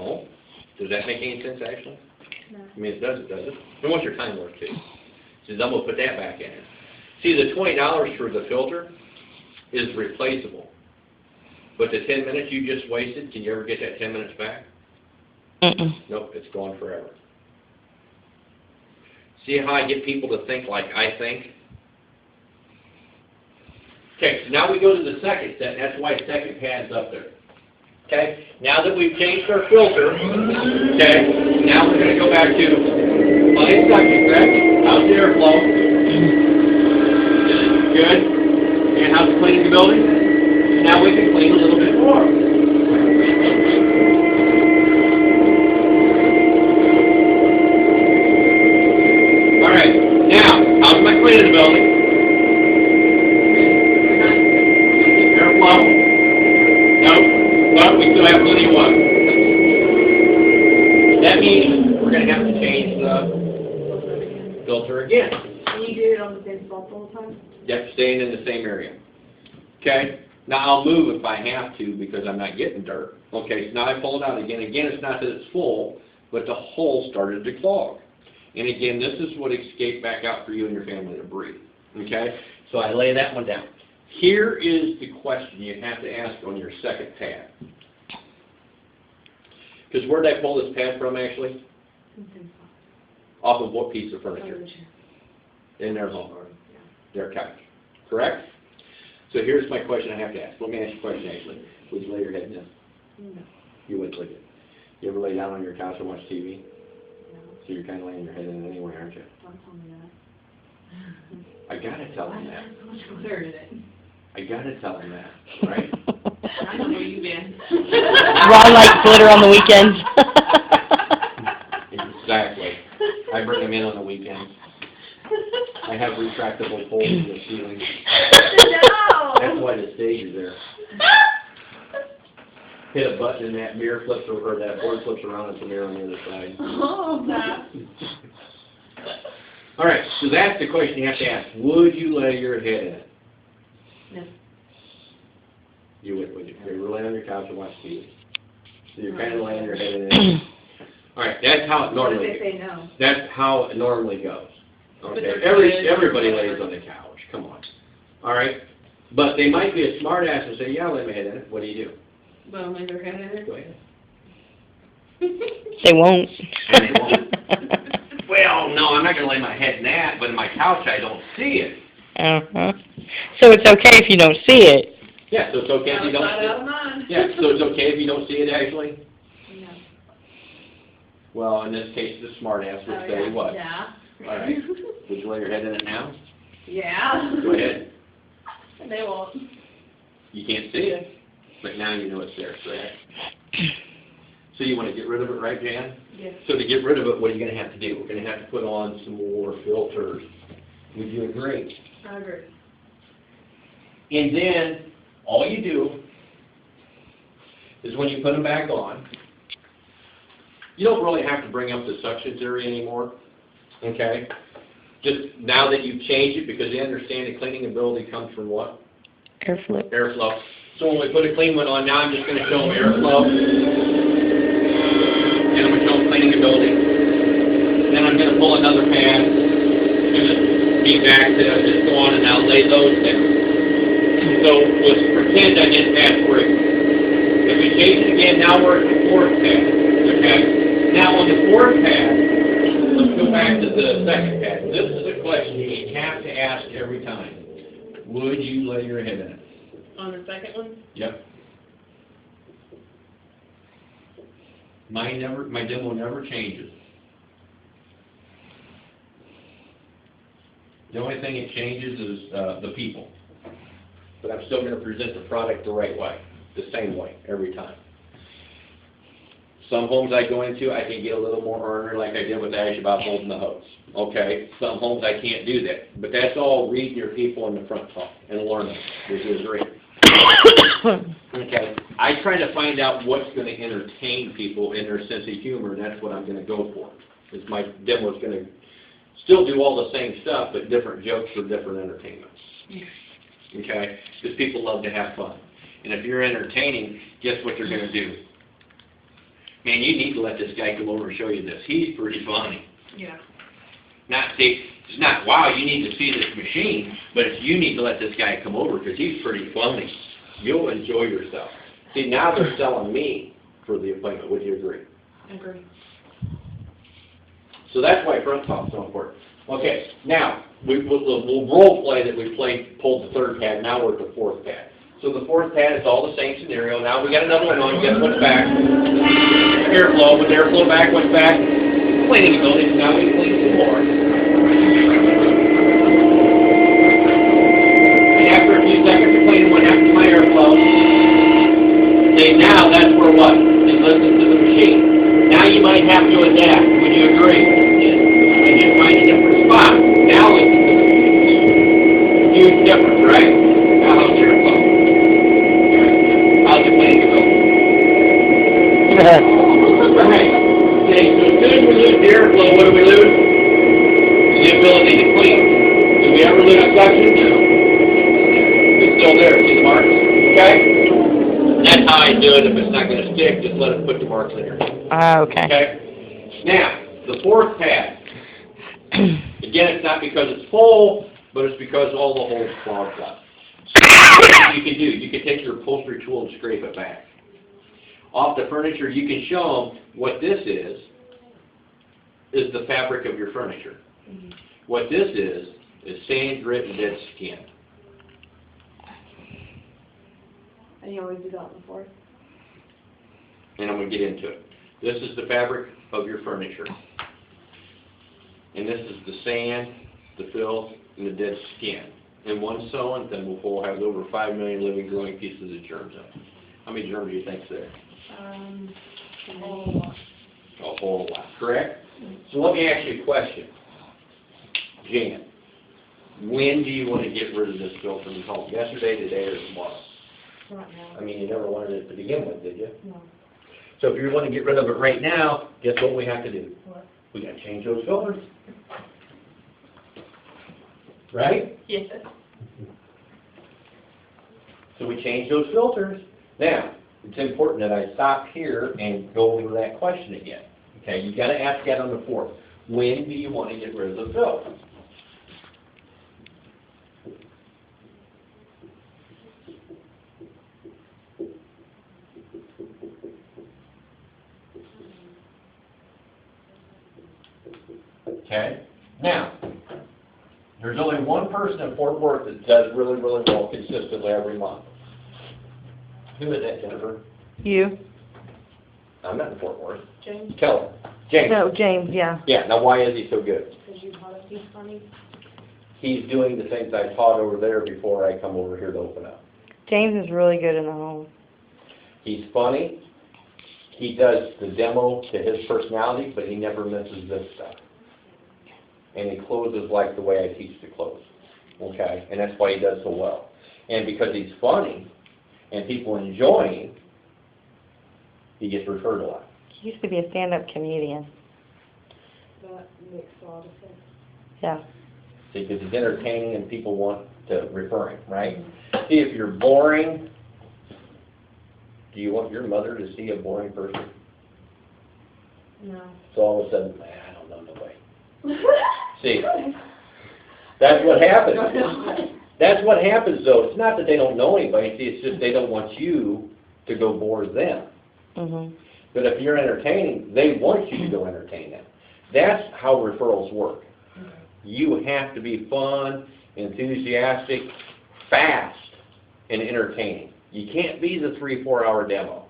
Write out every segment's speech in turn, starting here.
Oh, does that make any sense, actually? No. I mean, it does, And what's your time worth, too? Says, I'm going to put that back in. See, the $20 for the filter is replaceable. But the 10 minutes you just wasted, can you ever get that 10 minutes back? Nope, it's gone forever. See how I get people to think like I think? Okay, so now we go to the second set. That's why second pad's up there. Okay, now that we've changed our filter, okay, now we're going to go back to fine suction, correct? How's the airflow? Good. And how's it cleaning the building? Now we can clean a little bit more. All right, now, how's my cleaning the building? Airflow? No. But we still have plenty of water. That means we're going to have to change the filter again. Can you do it on the same spot the whole time? Yep, staying in the same area. Okay? Now I'll move if I have to because I'm not getting dirt. Okay, so now I pull it out again. Again, it's not that it's full, but the hole started to clog. And again, this is what escaped back out for you and your family to breathe. Okay? So I lay that one down. Here is the question you have to ask on your second pad. Because where did I pull this pad from, actually? Off of what piece of furniture? In their home, their couch. Correct? So here's my question I have to ask. Let me ask you a question, actually. Would you lay your head in this? No. You wouldn't, would you? You ever lay down on your couch and watch TV? No. So you're kind of laying your head in it anyway, aren't you? Don't tell me that. I gotta tell them that. So much glitter in it. I gotta tell them that, right? I know where you've been. Ron likes glitter on the weekends. Exactly. I bring them in on the weekends. I have retractable poles in the ceiling. No! That's why the stage is there. Hit a button and that mirror flips over, or that board flips around, and it's a mirror on the other side. Oh, that. All right, so that's the question you have to ask. Would you lay your head in it? No. You would you? You lay on your couch and watch TV. So you're kind of laying your head in it. All right, that's how it normally What if they say no? That's how it normally goes. But Okay, they're everybody good. lays on the couch. Come on. All right, but they might be a smart ass and say, "Yeah, I'll lay my head in it." What do you do? Well, lay their head in it. Go ahead. They won't. And they won't. Well, no, I'm not going to lay my head in that, but in my couch I don't see it. Uh-huh. So it's okay if you don't see it. Yeah, so it's okay if you don't see Out of it. mind. Yeah, so it's okay if you don't see it actually? No. Well, in this case, the smart ass would Oh, say yeah. what? Yeah. All right. Would you lay your head in it now? Yeah. Go ahead. They won't. You can't see it, but now you know it's there, correct? So you want to get rid of it, right, Jan? Yes. So to get rid of it, what are you going to have to do? We're going to have to put on some more filters. Would you agree? I agree. And then all you do is when you put them back on, you don't really have to bring up the suction theory anymore, okay? Just now that you've changed it, because they understand that cleaning ability comes from what? Airflow. Airflow. So when we put a clean one on, now I'm just going to show them airflow. And I'm going to show them cleaning ability. Then I'm going to pull another pad. I'm going to be back to just go on and now lay those down. So let's pretend I did pad 3. If we change it again, now we're at the 4th pad. Okay? Now on the 4th pad, let's go back to the 2nd pad. This is a question you have to ask every time. Would you lay your head in it? On the second one? Yep. My demo never changes. The only thing it changes is the people. But I'm still going to present the product the right way, the same way, every time. Some homes I go into, I can get a little more ornery like I did with Ash about holding the hose. Okay? Some homes I can't do that. But that's all reading your people in the front talk and learning. Would you agree? Okay. I try to find out what's going to entertain people in their sense of humor, and that's what I'm going to go for. Because my demo is going to still do all the same stuff, but different jokes for different entertainments. Okay? Because people love to have fun. And if you're entertaining, guess what you're going to do? man, you need to let this guy come over and show you this. He's pretty funny. Yeah. It's not, wow, you need to see this machine, but it's you need to let this guy come over because he's pretty funny. You'll enjoy yourself. See, now they're selling me for the appointment. Would you agree? I agree. So that's why front talk's so important. Okay, now, we'll role play that we pulled the third pad, now we're at the fourth pad. So the fourth pad is all the same scenario. Now we got another one on, guess what's back? Airflow, with airflow back, what's back? Cleaning ability, now we clean some more. And after a few seconds of cleaning, what happens to my airflow? See, now that's where what? It listens to the machine. Now you might have to adapt, would you agree? And you find a different spot. Now it's a huge difference, right? Now how's your flow? How's your cleaning go? Right. Okay, so as soon as we lose the airflow, what do we lose? The ability to clean. Do we ever lose suction? No. It's still there. See the marks? Okay? That's how I do it. If it's not going to stick, just let it put the marks in there. Okay. Okay? Now, the fourth pad. Again, it's not because it's full, but it's because all the holes clogged up. So what you can do, you can take your upholstery tool and scrape it back. Off the furniture, you can show them what this is the fabric of your furniture. Mm-hmm. What this is sand, grit, and dead skin. And you always do that on the fourth? And I'm going to get into it. This is the fabric of your furniture. And this is the sand, the filth, and the dead skin. And one sewing, then we'll have over 5 million living, growing pieces of germs in it. How many germs do you think's there? A whole lot. A whole lot, correct? So let me ask you a question. Jan, when do you want to get rid of this filth in your home? Yesterday, today, or tomorrow? Not now. I mean, you never wanted it to begin with, did you? No. So if you want to get rid of it right now, guess what we have to do? What? We got to change those filters. Right? Yes. So we change those filters. Now, it's important that I stop here and go over that question again. Okay, you got to ask that on the fourth. When do you want to get rid of the filth? Okay? Now, there's only one person in Fort Worth that does really, really well consistently every month. Who is that, Jennifer? You? I'm not in Fort Worth. James? Keller. James. No, James, yeah. Yeah, now why is he so good? Because you taught us he's funny. He's doing the things I taught over there before I come over here to open up. James is really good in the home. He's funny. He does the demo to his personality, but he never misses this stuff. And he closes like the way I teach to close. Okay? And that's why he does so well. And because he's funny and people enjoy him, he gets referred a lot. He used to be a stand-up comedian. That makes a lot of sense. Yeah. See, because he's entertaining and people want to refer him, right? See, if you're boring, do you want your mother to see a boring person? No. So all of a sudden, I don't know the way. See, that's what happens. That's what happens, though. It's not that they don't know anybody. See, it's just they don't want you to go bore them. Mhm. But if you're entertaining, they want you to go entertain them. That's how referrals work. You have to be fun, enthusiastic, fast, and entertaining. You can't be the 3-4 hour demo.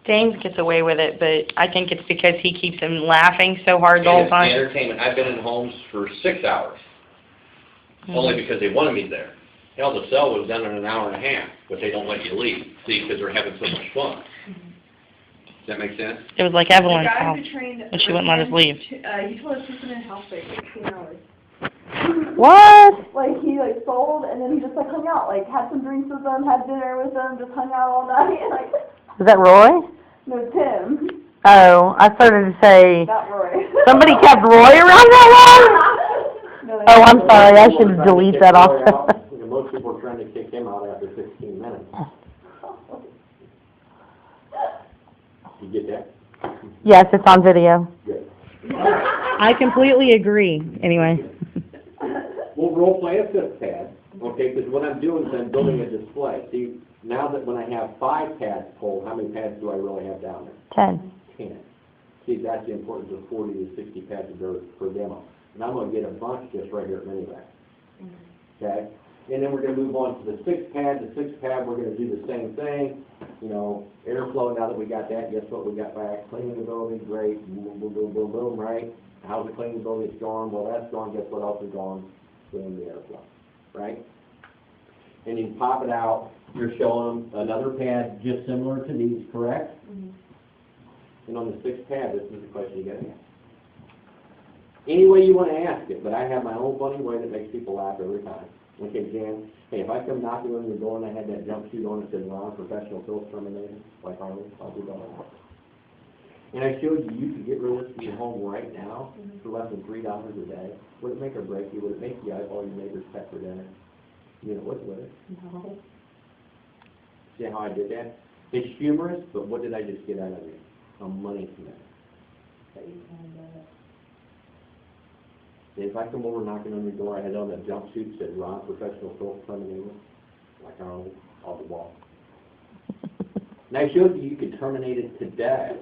James gets away with it, but I think it's because he keeps them laughing so hard the whole And it's time. entertainment. I've been in homes for 6 hours, only because they wanted me there. Hell, the cell was done in an hour and a half, but they don't let you leave, see, because they're having so much fun. Does that make sense? It was like The Evelyn's guy house. who trained and she wouldn't let us leave. He told us he's been in house for 16 hours. What? Like, he, like, sold, and then he just, like, hung out, like, had some drinks with them, had dinner with them, just hung out all night, like, Is that Roy? no, Tim, Oh, I started to say, not Roy. somebody kept Roy around that long? No, Oh, I'm sorry, I should delete that off. Most people are trying to kick him out after 15 minutes. You get that? Yes, it's on video. Good. I completely agree, anyway. We'll role play a fifth pad, okay, because what I'm doing is I'm building a display. See, now that when I have 5 pads pulled, how many pads do I really have down there? 10. 10. See, that's the importance of 40 to 60 pads per demo. And I'm going to get a bunch just right here at Minivac. Okay? And then we're going to move on to the 6th pad. The 6th pad, we're going to do the same thing. You know, airflow, now that we got that, guess what we got back? Cleanability, great. Boom, boom, boom, boom, boom, right? How's the cleanability? It's gone. Well, that's gone. Guess what else is gone? Clean the airflow, right? And you pop it out. You're showing them another pad just similar to these, correct? And on the 6th pad, this is the question you got to ask. Any way you want to ask it, but I have my own funny way that makes people laugh every time. Okay, Jan, hey, if I come knocking on your door and I had that jumpsuit on that said Ron, professional field terminator, like Arnold, I'll do that. And I showed you, you could get rid of this in your home right now for less than $3 a day. Would it make or break you? Would it make you eyeball your neighbor's pet for dinner? You know, what would it? No. See how I did that? It's humorous, but what did I just get out of it? A money commitment. But you can do it. If I come over knocking on your door, I had on that jumpsuit said Ron, professional film terminator, like Arnold, off the wall. And I showed you could terminate it today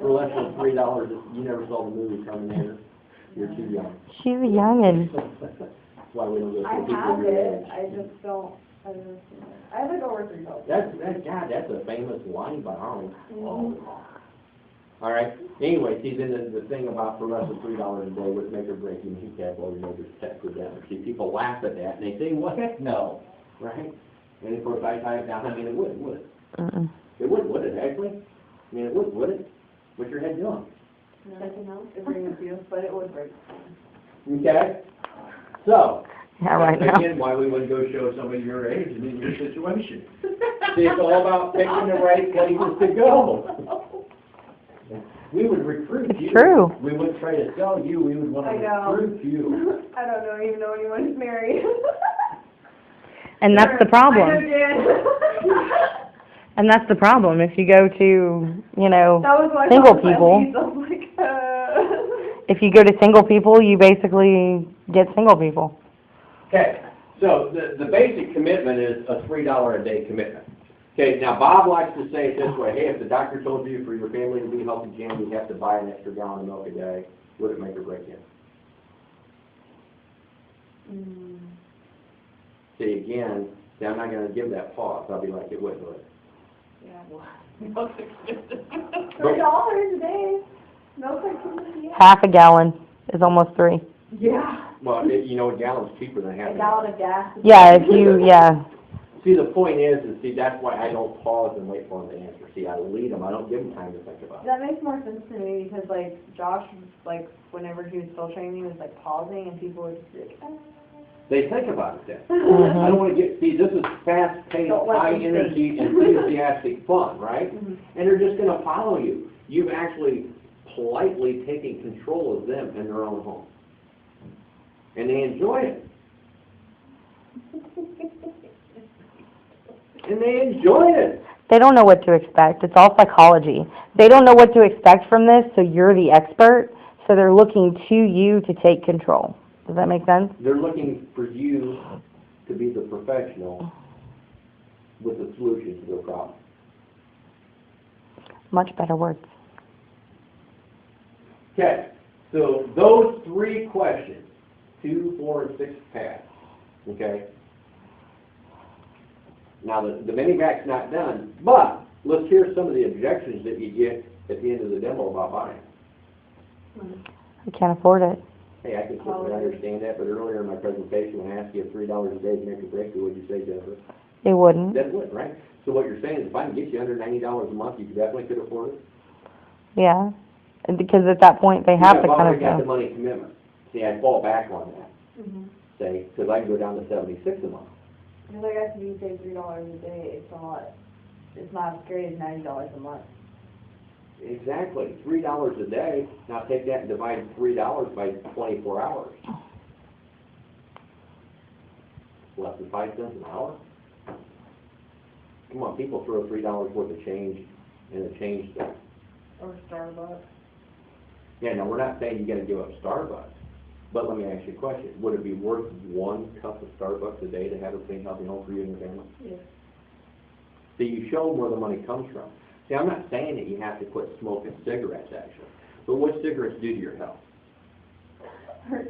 for less than $3. You never saw the movie Terminator. You're too young. She's a youngin'. That's why we don't go I see people have your it, age. I just don't, I've never seen it. I have like over 3 dollars. God, that's a famous line by Arnold. All right. Anyway, see, then the thing about for less than $3 a day would make or break you, and he can't blow your neighbor's pet for dinner. See, people laugh at that, and they say, what? No. Right? And of course, I tie it down. I mean, it wouldn't, would it? Mm-mm. It wouldn't, would it, actually? I mean, it wouldn't, would it? What's your head doing? Nothing else, agree with you, but it would break. Okay? So, Yeah, right now. again, why we wouldn't go show somebody your age and in your situation. See, it's all about picking the right places to go. We would recruit It's you. true. We wouldn't try to sell you, we would want I to know. recruit you. I don't know, even know anyone who's married. And that's the I know problem. Dan. And that's the problem. If you go to, you know, That was why I single thought my people, lease, I was like, if you go to single people, you basically get single people. Okay, so the basic commitment is a $3 a day commitment. Okay, now Bob likes to say it this way, hey, if the doctor told you for your family to be healthy, Jim, you have to buy an extra gallon of milk a day, would it make or break you? See, again, see, I'm not gonna give that pause, I'll be like, it wouldn't, would it? yeah, $3 a day. No question. Half a gallon is almost 3. Yeah. Well, you know, a gallon's cheaper than half A a gallon of gas. Yeah, if you, yeah. See, the point is, see, that's why I don't pause and wait for them to answer. See, I lead them, I don't give them time to think about it. That makes more sense to me because like Josh, like whenever he was still training, he was like pausing and people would just be like, They think about it then. Mhm. I don't want to get, see, this is fast-paced, Don't let them high-energy, enthusiastic fun, right? And they're just going to follow you. You've actually politely taken control of them in their own home. And they enjoy it. And they enjoy it. They don't know what to expect. It's all psychology. They don't know what to expect from this, so you're the expert, so they're looking to you to take control. Does that make sense? They're looking for you to be the professional with the solution to their problem. Much better words. Okay, so those 3 questions, 2, 4, and 6 pass, okay? Now, the mini-vac's not done, but let's hear some of the objections that you get at the end of the demo about buying. I can't afford it. Hey, I can certainly understand that, but earlier in my presentation, when I asked you if $3 a day to make a breakthrough, what'd you say, Jennifer? They wouldn't. That would, right? So what you're saying is if I can get you $190 a month, you definitely could afford it? Yeah. And because at that point, they have to I've kind already got the of, money commitment. See, I'd fall back on that, say, because I can go down to $76 a month. because I guess if you say $3 a day, it's not as scary as $90 a month. Exactly, $3 a day. Now take that and divide $3 by 24 hours. Less than 5 cents an hour? Come on, people throw $3 worth of change in a change thing. Or Starbucks. Yeah, now, we're not saying you gotta give up Starbucks, but let me ask you a question. Would it be worth 1 cup of Starbucks a day to have a clean, healthy home for you and your family? Yes. So you show them where the money comes from. See, I'm not saying that you have to quit smoking cigarettes, actually, but what cigarettes do to your health? Hurts.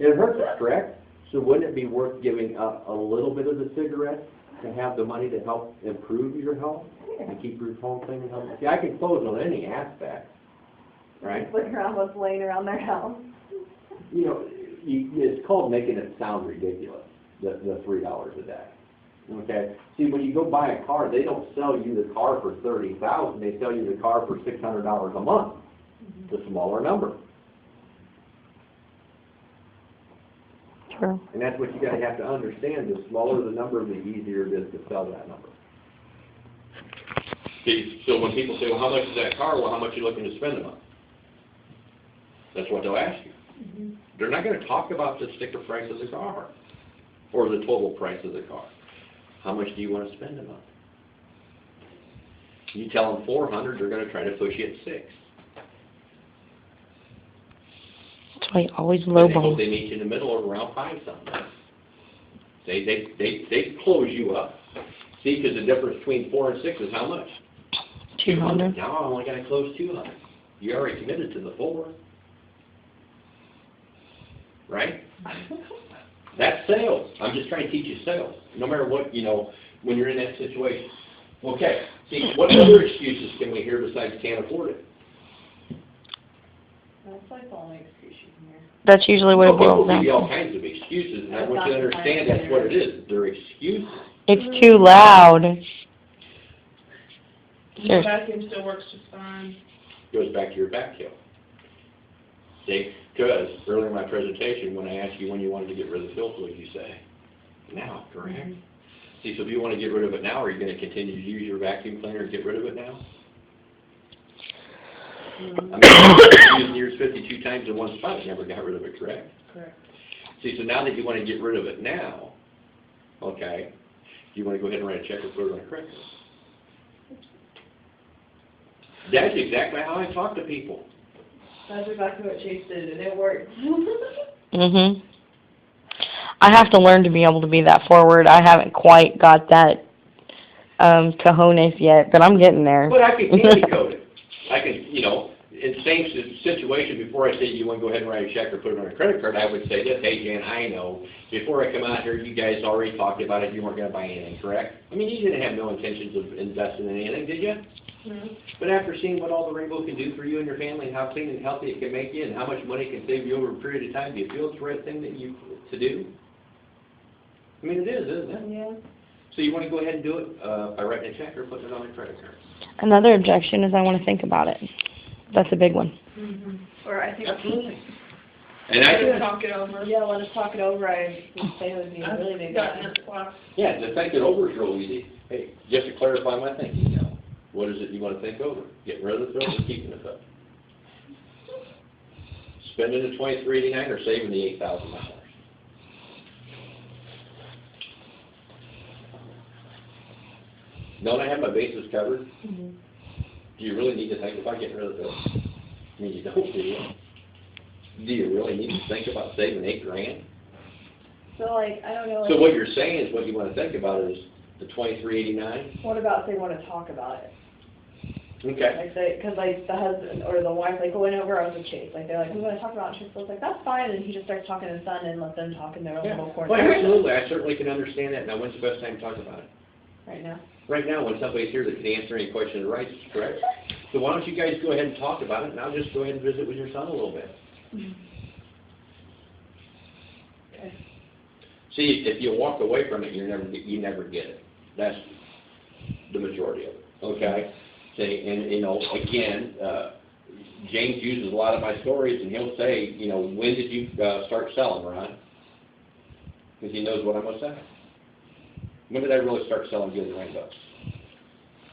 It hurts us, correct? So wouldn't it be worth giving up a little bit of the cigarette to have the money to help improve your health and keep your home clean and healthy? See, I can close on any aspect, right? Look around what's laying around their house. You know, it's called making it sound ridiculous, the $3 a day. Okay? See, when you go buy a car, they don't sell you the car for $30,000. They sell you the car for $600 a month. It's a smaller number. True. And that's what you gotta have to understand. The smaller the number, the easier it is to sell that number. See, so when people say, well, how much is that car? Well, how much are you looking to spend a month? That's what they'll ask you. They're not gonna talk about the sticker price of the car or the total price of the car. How much do you wanna spend a month? You tell them 400, they're gonna try to push you at 6. That's why you always And they hope lowball. they meet you in the middle or around 5 something. They close you up. See, because the difference between 4 and 6 is how much? 200. Now I only gotta close 200. You already committed to the 4. Right? That's sales. I'm just trying to teach you sales. No matter what, you know, when you're in that situation. Okay, see, what other excuses can we hear besides can't afford it? That's like the only excuse you can hear. That's usually what it Well, people boils give down you all to. kinds of excuses, and I That's want you to not the understand time that's what it is. They're excuses. It's too loud. The Seriously. vacuum still works just fine. Goes back to your back hill. See, because earlier in my presentation, when I asked you when you wanted to get rid of the filth, what did you say? Now, correct? See, so if you want to get rid of it now, are you going to continue to use your vacuum cleaner and get rid of it now? I mean, you used yours 52 times in one spot, never got rid of it, correct? Correct. See, so now that you want to get rid of it now, okay, you want to go ahead and write a check or put it on a credit card. That's exactly how I talk to people. That's exactly what Chase did, and it worked. Mhm. I have to learn to be able to be that forward. I haven't quite got that cojones yet, but I'm getting there. But I can candy code it. I can, you know, in the same situation, before I say you want to go ahead and write a check or put it on a credit card, I would say this, hey Jan, I know, before I come out here, you guys already talked about it, you weren't going to buy anything, correct? I mean, you didn't have no intentions of investing in anything, did you? No. But after seeing what all the Rainbow can do for you and your family, and how clean and healthy it can make you, and how much money it can save you over a period of time, do you feel it's the right thing to do? I mean, it is, isn't it? Yeah. So you want to go ahead and do it by writing a check or putting it on a credit card? Another objection is I want to think about it. That's a big one. Or I think. Absolutely. And I Just do. talk it over. Yeah, let us talk it over. I would say it would be a really big. I've gotten it twice. Yeah, to think it over is real easy. Hey, just to clarify my thinking now, what is it you want to think over? Getting rid of the filth or keeping the filth? Spending the $23.89 or saving the $8,000? Don't I have my bases covered? Mhm. Do you really need to think about getting rid of the filth? I mean, you don't, do you? Do you really need to think about saving $8,000? So like, I don't know, like. So what you're saying is what you want to think about is the $23.89? What about if they want to talk about it? Okay. Like they, cause like the husband or the wife, like going over, I was with Chase, like they're like, we want to talk about it, and Chase was like, that's fine, and he just starts talking to the son and let them talk in their own little corner. Well, absolutely, I certainly can understand that. Now, when's the best time to talk about it? Right now. Right now, when somebody's here that can answer any questions or rights, correct? So why don't you guys go ahead and talk about it, and I'll just go ahead and visit with your son a little bit. Okay. See, if you walk away from it, you never get it. That's the majority of it, okay? See, and, you know, again, James uses a lot of my stories, and he'll say, you know, when did you start selling, Ron? Because he knows what I'm going to say. When did I really start selling good rainbows?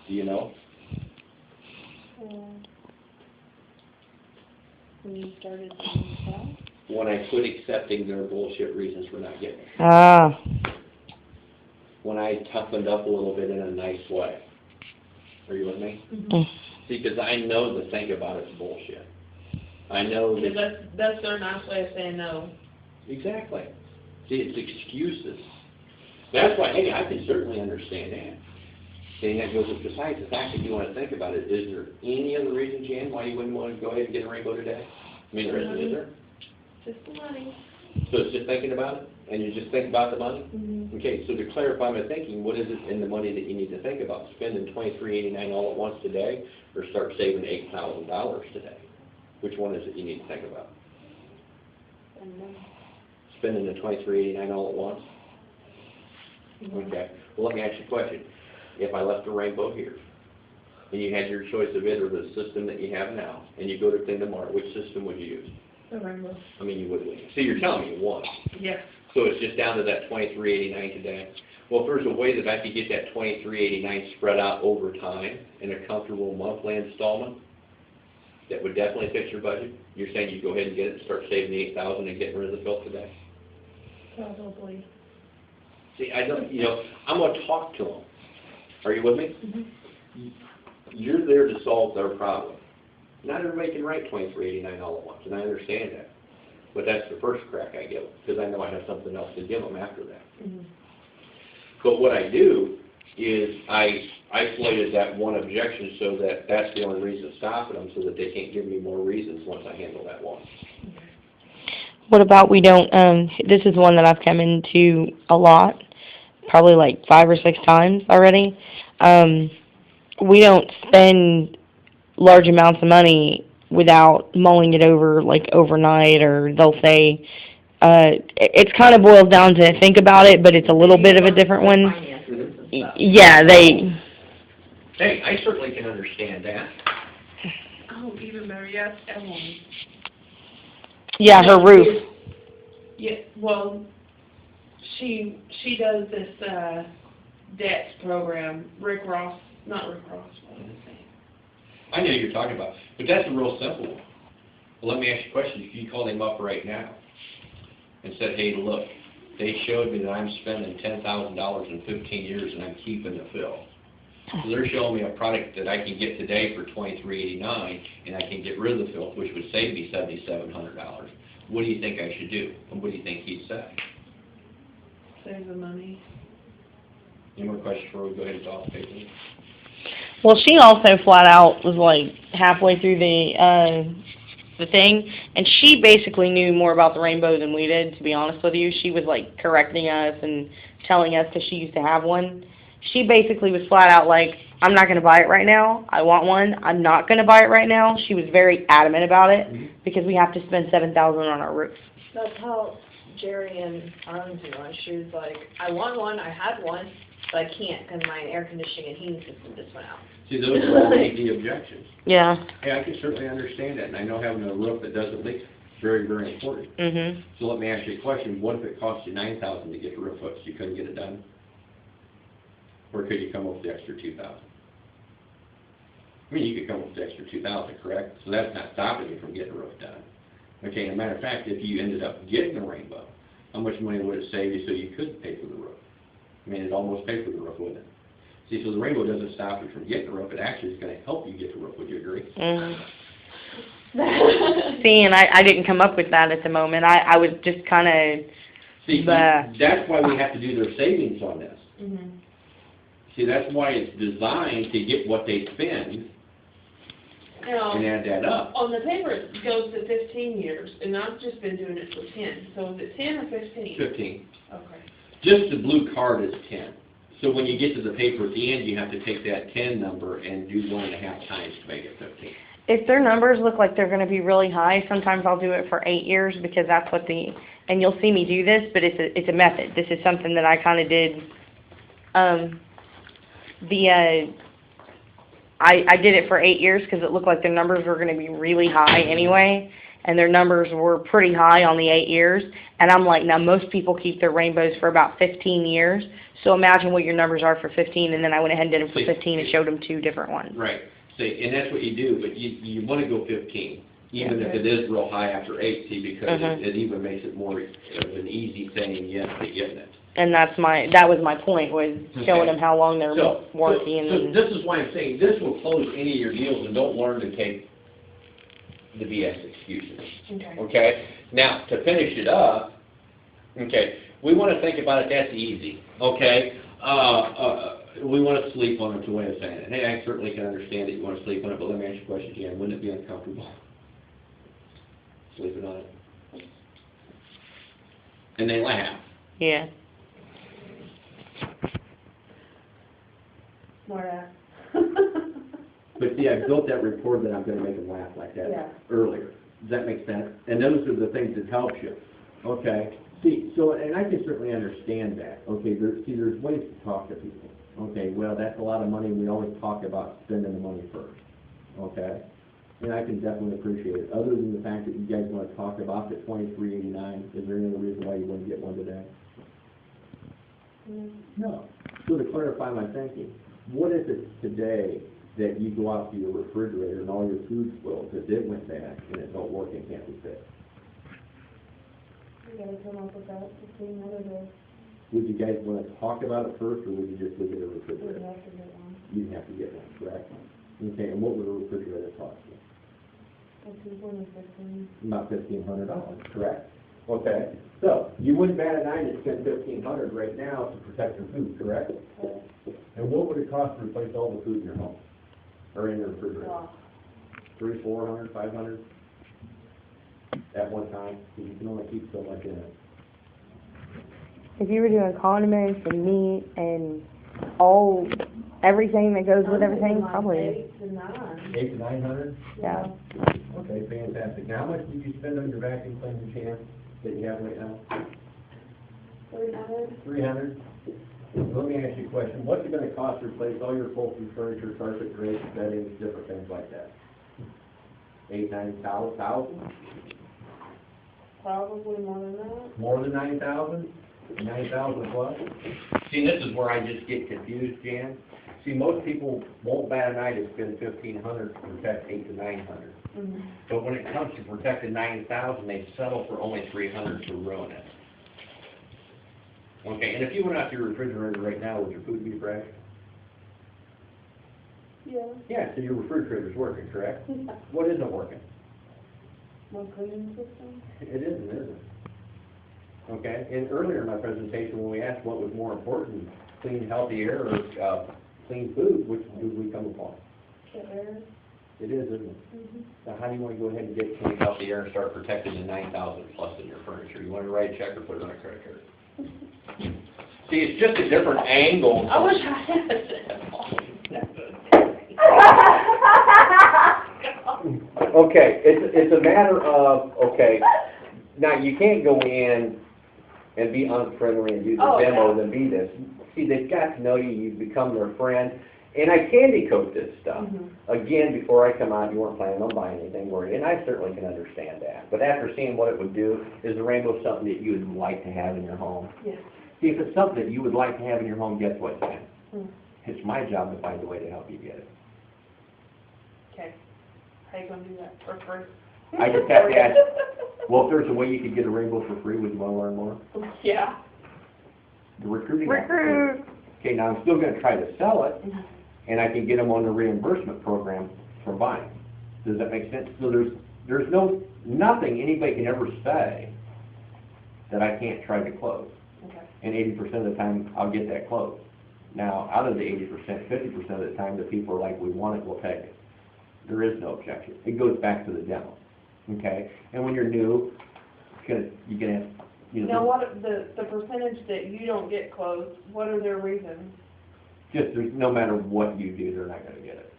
Do you know? When you started to sell? When I quit accepting their bullshit reasons for not getting it. Ah. When I toughened up a little bit in a nice way. Are you with me? Mm. See, because I know the think about it's bullshit. I know Because that, that's their nice way of saying no. exactly. See, it's excuses. That's why, hey, I can certainly understand that. And that goes, besides the fact that you want to think about it, is there any other reason, Jan, why you wouldn't want to go ahead and get a rainbow today? I mean, there isn't, is there? Just the money. So it's just thinking about it, and you just think about the money? Mm-hmm. Okay, so to clarify my thinking, what is it in the money that you need to think about? Spending $23.89 all at once today, or start saving $8,000 today? Which one is it you need to think about? Spending the $23.89 all at once? Okay, well, let me ask you a question. If I left a rainbow here, and you had your choice of it or the system that you have now, and you go to Thing tomorrow, which system would you use? The rainbow. I mean, you would, see, you're telling me you won. Yes. So it's just down to that $23.89 today. Well, if there's a way that I could get that $23.89 spread out over time in a comfortable monthly installment, that would definitely fit your budget. You're saying you go ahead and get it and start saving the $8,000 and getting rid of the filth today? Probably. See, I don't, I'm going to talk to them. Are you with me? Mm-hmm. You're there to solve their problem. Not everybody can write $23.89 all at once, and I understand that. But that's the first crack I give them, because I know I have something else to give them after that. Mm-hmm. But what I do is I isolated that one objection so that that's the only reason stopping them, so that they can't give me more reasons once I handle that one. What about we don't, this is one that I've come into a lot, probably like 5 or 6 times already. We don't spend large amounts of money without mulling it over like overnight, or they'll say, it's kind of boils down to think about it, but it's a little bit of a different one. Yeah, Hey, I certainly can understand that. Oh, even better, yes, Evelyn. yeah, her roof. Yeah, well, she does this, DEX program, not Rick Ross, what was his name? I know you're talking about, but that's a real simple one. Well, let me ask you a question. If you called him up right now and said, hey, look, they showed me that I'm spending $10,000 in 15 years and I'm keeping the fill. So they're showing me a product that I can get today for $23.89 and I can get rid of the filth, which would save me $7,700. What do you think I should do? And what do you think he'd say? Save the money. Any more questions before we go ahead and talk paper? Well, she also flat out was like halfway through the thing, and she basically knew more about the rainbow than we did, to be honest with you. She was like correcting us and telling us, because she used to have one. She basically was flat out like, I'm not going to buy it right now. I want one. I'm not going to buy it right now. She was very adamant about it, because we have to spend $7,000 on our roof. That's how Jerry and Arlington was. She was like, I want one, I had one, but I can't because my air conditioning and heating system just went out. See, those are all the objections. Yeah. Hey, I can certainly understand that, and I know having a roof that doesn't leak is very, very important. Mhm. So let me ask you a question. What if it cost you $9,000 to get the roof fixed? You couldn't get it done? Or could you come up with the extra $2,000? I mean, you could come up with the extra $2,000, correct? So that's not stopping you from getting the roof done. Okay, as a matter of fact, if you ended up getting a rainbow, how much money would it save you so you could pay for the roof? I mean, it'd almost pay for the roof, wouldn't it? See, so the rainbow doesn't stop you from getting the roof. It actually is going to help you get the roof. Would you agree? Mhm. See, and I didn't come up with that at the moment. I was just kind of. See, But- that's why we have to do their savings on this. Mm-hmm. See, that's why it's designed to get what they spend and add that up. On the paper, it goes to 15 years, and I've just been doing it for 10. So is it 10 or 15? 15. Okay. Just the blue card is 10. So when you get to the paper at the end, you have to take that 10 number and do 1.5 times to make it 15. If their numbers look like they're going to be really high, sometimes I'll do it for 8 years, because that's what and you'll see me do this, but it's a method. This is something that I kind of did. I did it for 8 years because it looked like their numbers were going to be really high anyway, and their numbers were pretty high on the 8 years. And I'm like, now most people keep their rainbows for about 15 years, so imagine what your numbers are for 15, and then I went ahead and did them for 15 and showed them 2 different ones. Right. See, and that's what you do, but you want to go 15, even if it is real high after 8, see, because it even makes it more of an easy thing, yes, to getting it. And that was my point, was showing Okay. them how long their So, warranty so and. this is why I'm saying, this will close any of your deals, and don't learn to take the BS excuses, Okay. okay? Now, to finish it up, okay, we wanna think about it, that's easy, okay? We wanna sleep on it's a way of saying it. Hey, I certainly can understand that you wanna sleep on it, but let me ask you a question again, wouldn't it be uncomfortable sleeping on it? And they laugh. Yeah. Smart ass. But see, I built that rapport that I'm gonna make them laugh like that Yeah. earlier. Does that make sense? And those are the things that helps you, okay? See, so, and I can certainly understand that, okay? There's ways to talk to people, okay? Well, that's a lot of money, and we always talk about spending the money first, okay? And I can definitely appreciate it. Other than the fact that you guys wanna talk about the $23.89, is there any other reason why you wouldn't get one today? No. So to clarify my thinking, what is it today that you go out to your refrigerator and all your food spoils, because it went bad and it don't work and can't be fixed? We gotta come up with that, $1,500, Would you guys want to talk about it first, or would you just look at a we'd refrigerator? have to get one, You'd have to get one, correct? Okay, and what would a refrigerator cost you? like $2,15. About $1,500, correct? Okay, so you wouldn't bat an eye to spend $1,500 right now to protect your food, correct? And what would it cost to replace all the food in your home, or in your refrigerator? Wow. 300, 400, 500 at one time, because you can only keep so much in it. If you were doing condiments and meat and everything that goes with everything, probably, 8 to 9. 800 to 900? yeah. Okay, fantastic. Now, how much did you spend on your vacuum cleaner can that you have right now? 300? 300? Let me ask you a question. What's it gonna cost to replace all your upholstery, furniture, carpet, drapes, bedding, different things like that? 8, 9,000? Probably more than that. More than 9,000? 9,000 plus? See, this is where I just get confused, Jan. See, most people won't bat an eye to spend $1,500 to protect 800 to 900. Mm-hmm. But when it comes to protecting 9,000, they settle for only 300 to ruin it. Okay, and if you went out to your refrigerator right now, would your food be fresh? Yeah. Yeah, so your refrigerator's working, correct? What isn't working? More cleaning system? It isn't, is it? Okay, and earlier in my presentation, when we asked what was more important, clean, healthy air or clean food, which did we come upon? Air. It is, isn't it? Mm-hmm. Now, how do you want to go ahead and get clean, healthy air and start protecting the 9,000 plus in your furniture? You want to write a check or put it on a credit card? See, it's just a different angle. I wish I had that. Okay, it's a matter of, okay, now you can't go in and be unfriendly and do the Oh, demo yeah. and be this. See, they've got to know you, you've become their friend, and I candy coat this stuff. Mm-hmm. Again, before I come out, you weren't planning on buying anything, were you? And I certainly can understand that. But after seeing what it would do, is the rainbow something that you would like to have in your home? Yes. See, if it's something that you would like to have in your home, guess what, Dan? Hmm. It's my job to find a way to help you get it. Okay. How you gonna do that for free? I just have to ask, well, if there's a way you could get a rainbow for free, would you want to learn more? Yeah. The recruiting. Recruit. Okay, now I'm still gonna try to sell it, and I can get them on the reimbursement program for buying. Does that make sense? So there's nothing anybody can ever say that I can't try to close. Okay. And 80% of the time, I'll get that closed. Now, out of the 80%, 50% of the time, the people are like, we want it, we'll take it. There is no objection. It goes back to the demo, okay? And when you're new, you're gonna have, you know. Now, what, the percentage that you don't get closed, what are their reasons? Just, no matter what you do, they're not gonna get it.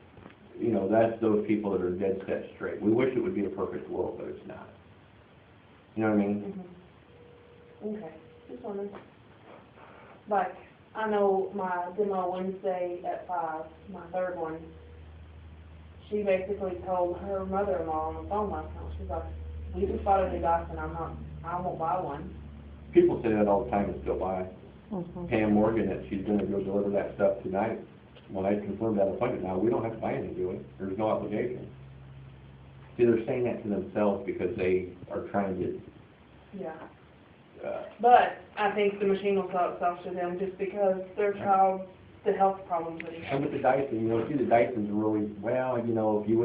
You know, that's those people that are dead set straight. We wish it would be a perfect world, but it's not. You know what I mean? Mm-hmm. Okay, just wondering. Like, I know my demo Wednesday at 5, my third one, she basically told her mother-in-law on the phone last night, she's like, we just bought a new Dyson, I won't buy one. People say that all the time and still buy. Mhm. Pam Morgan, that she's gonna go deliver that stuff tonight. When I confirmed that appointment, now, we don't have to buy anything, do we? There's no obligation. See, they're saying that to themselves because they are trying to Yeah. But I think the machine will sell itself to them just because their child, the health problems that he has. And with the Dyson, see, the Dyson's really, well, if you would